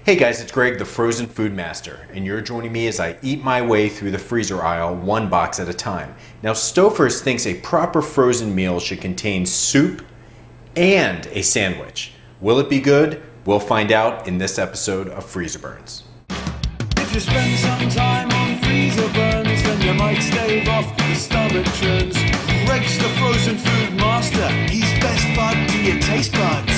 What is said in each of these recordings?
Hey guys, it's Greg, the Frozen Food Master, and you're joining me as I eat my way through the freezer aisle one box at a time. Now, Stouffer's thinks a proper frozen meal should contain soup and a sandwich. Will it be good? We'll find out in this episode of Freezer Burns. If you spend some time on Freezer Burns, then you might stave off the stomach churns. Greg's the Frozen Food Master. He's best bud to your taste buds.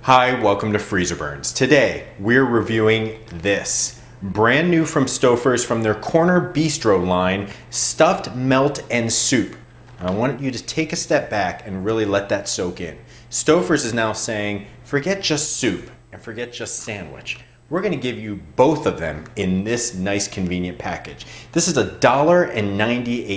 Hi, welcome to Freezer Burns. Today, we're reviewing this. Brand new from Stouffer's from their Corner Bistro line, Stuffed Melt and Soup. I want you to take a step back and really let that soak in. Stouffer's is now saying, forget just soup and forget just sandwich. We're going to give you both of them in this nice convenient package. This is $1.98,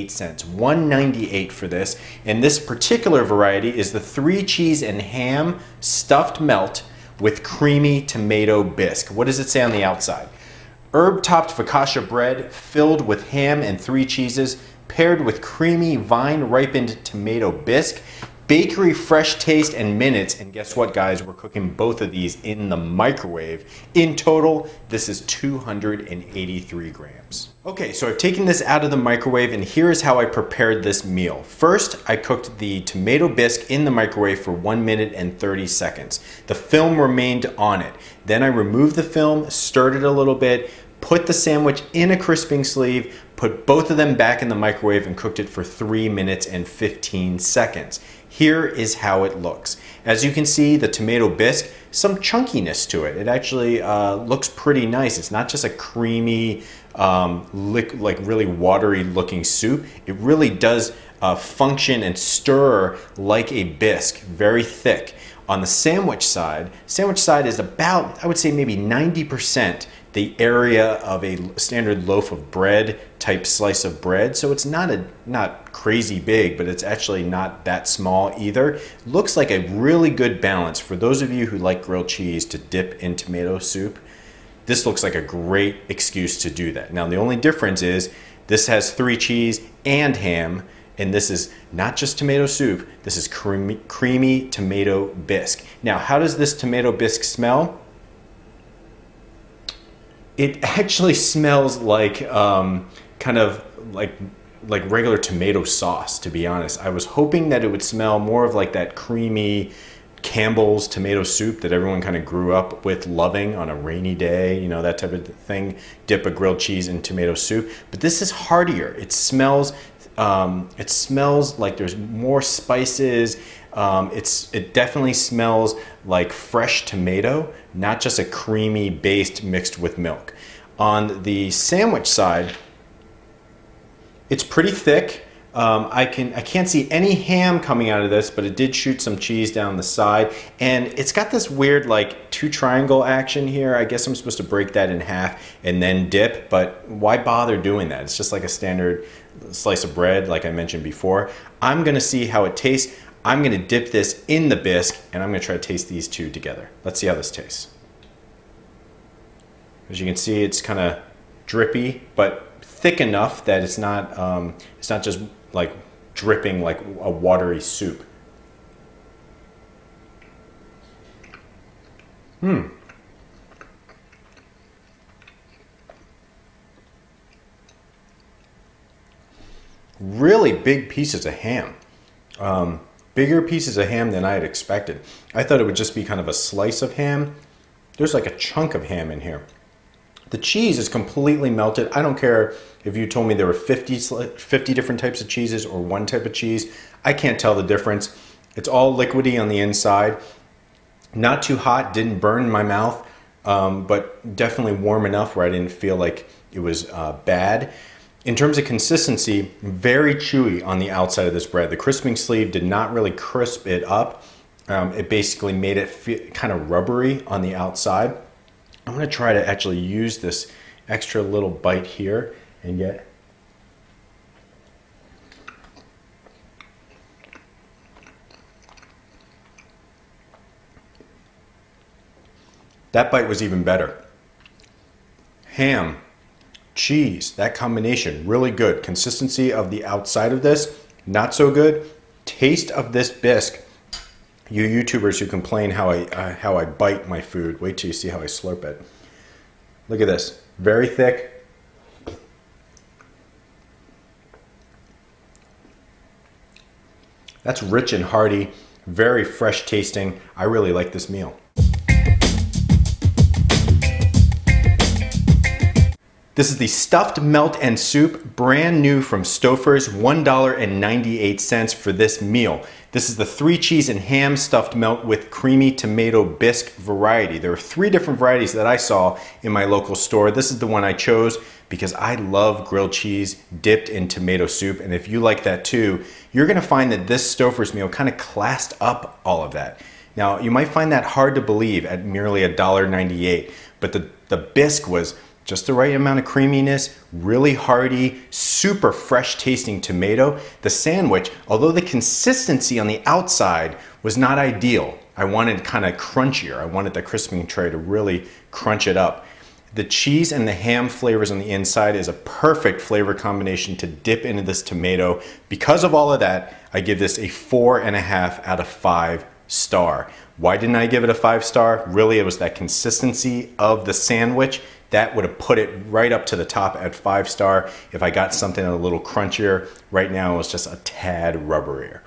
$1.98 for this, and this particular variety is the 3 cheese and ham stuffed melt with creamy tomato bisque. What does it say on the outside? Herb-topped focaccia bread filled with ham and 3 cheeses, paired with creamy vine-ripened tomato bisque, bakery fresh taste and minutes, and guess what guys, we're cooking both of these in the microwave. In total, this is 283 grams. Okay, so I've taken this out of the microwave and here's how I prepared this meal. First, I cooked the tomato bisque in the microwave for 1 minute and 30 seconds. The film remained on it. Then I removed the film, stirred it a little bit, put the sandwich in a crisping sleeve, put both of them back in the microwave and cooked it for 3 minutes and 15 seconds. Here is how it looks. As you can see, the tomato bisque, some chunkiness to it. It actually looks pretty nice. It's not just a creamy, like really watery looking soup. It really does function and stir like a bisque, very thick. On the sandwich side is about, I would say maybe 90% the area of a standard loaf of bread type slice of bread. So it's not crazy big, but it's actually not that small either. Looks like a really good balance for those of you who like grilled cheese to dip in tomato soup. This looks like a great excuse to do that. Now the only difference is this has 3 cheese and ham, and this is not just tomato soup, this is creamy tomato bisque. Now how does this tomato bisque smell? It actually smells like kind of like regular tomato sauce, to be honest. I was hoping that it would smell more of like that creamy Campbell's tomato soup that everyone kind of grew up with loving on a rainy day, you know, that type of thing. Dip a grilled cheese in tomato soup. But this is heartier. It smells like there's more spices. It definitely smells like fresh tomato, not just a creamy paste mixed with milk. On the sandwich side, it's pretty thick. I can't see any ham coming out of this, but it did shoot some cheese down the side, and it's got this weird like 2 triangle action here. I guess I'm supposed to break that in half and then dip, but why bother doing that? It's just like a standard slice of bread, like I mentioned before. I'm gonna see how it tastes. I'm gonna dip this in the bisque, and I'm gonna try to taste these two together. Let's see how this tastes. As you can see, it's kind of drippy, but thick enough that it's not just like dripping like a watery soup. Really big pieces of ham. Bigger pieces of ham than I had expected. I thought it would just be kind of a slice of ham. There's like a chunk of ham in here. The cheese is completely melted. I don't care if you told me there were 50 different types of cheeses or one type of cheese. I can't tell the difference. It's all liquidy on the inside. Not too hot, didn't burn my mouth, but definitely warm enough where I didn't feel like it was bad. In terms of consistency, very chewy on the outside of this bread. The crisping sleeve did not really crisp it up. It basically made it feel kind of rubbery on the outside. I'm going to try to actually use this extra little bite here and get that bite was even better. Ham, cheese, that combination, really good. Consistency of the outside of this, not so good. Taste of this bisque, You YouTubers who complain how I bite my food, wait till you see how I slurp it. Look at this, very thick. That's rich and hearty, very fresh tasting. I really like this meal. This is the stuffed melt and soup, brand new from Stouffer's, $1.98 for this meal. This is the 3 cheese and ham stuffed melt with creamy tomato bisque variety. There are 3 different varieties that I saw in my local store. This is the one I chose because I love grilled cheese dipped in tomato soup. And if you like that too, you're gonna find that this Stouffer's meal kind of classed up all of that. Now, you might find that hard to believe at merely $1.98, but the bisque was just the right amount of creaminess, really hearty, super fresh tasting tomato. The sandwich, although the consistency on the outside was not ideal, I wanted kind of crunchier. I wanted the crisping tray to really crunch it up. The cheese and the ham flavors on the inside is a perfect flavor combination to dip into this tomato. Because of all of that, I give this a 4.5 out of 5 star. Why didn't I give it a 5 star? Really, it was that consistency of the sandwich. That would have put it right up to the top at 5 star. If I got something a little crunchier, right now it was just a tad rubberier.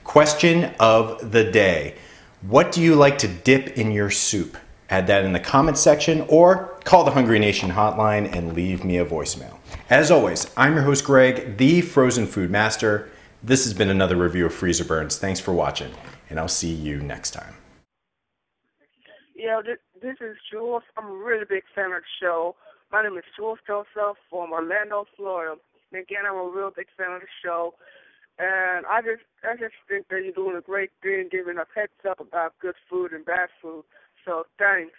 Question of the day. What do you like to dip in your soup? Add that in the comment section or call the Hungry Nation hotline and leave me a voicemail. As always, I'm your host Greg, the Frozen Food Master. This has been another review of Freezer Burns. Thanks for watching, and I'll see you next time. Yeah, this is Jules. I'm a really big fan of the show. My name is Jules Joseph from Orlando, Florida. And again, I'm a real big fan of the show. And I just think that you're doing a great thing, giving us heads up about good food and bad food. So thanks.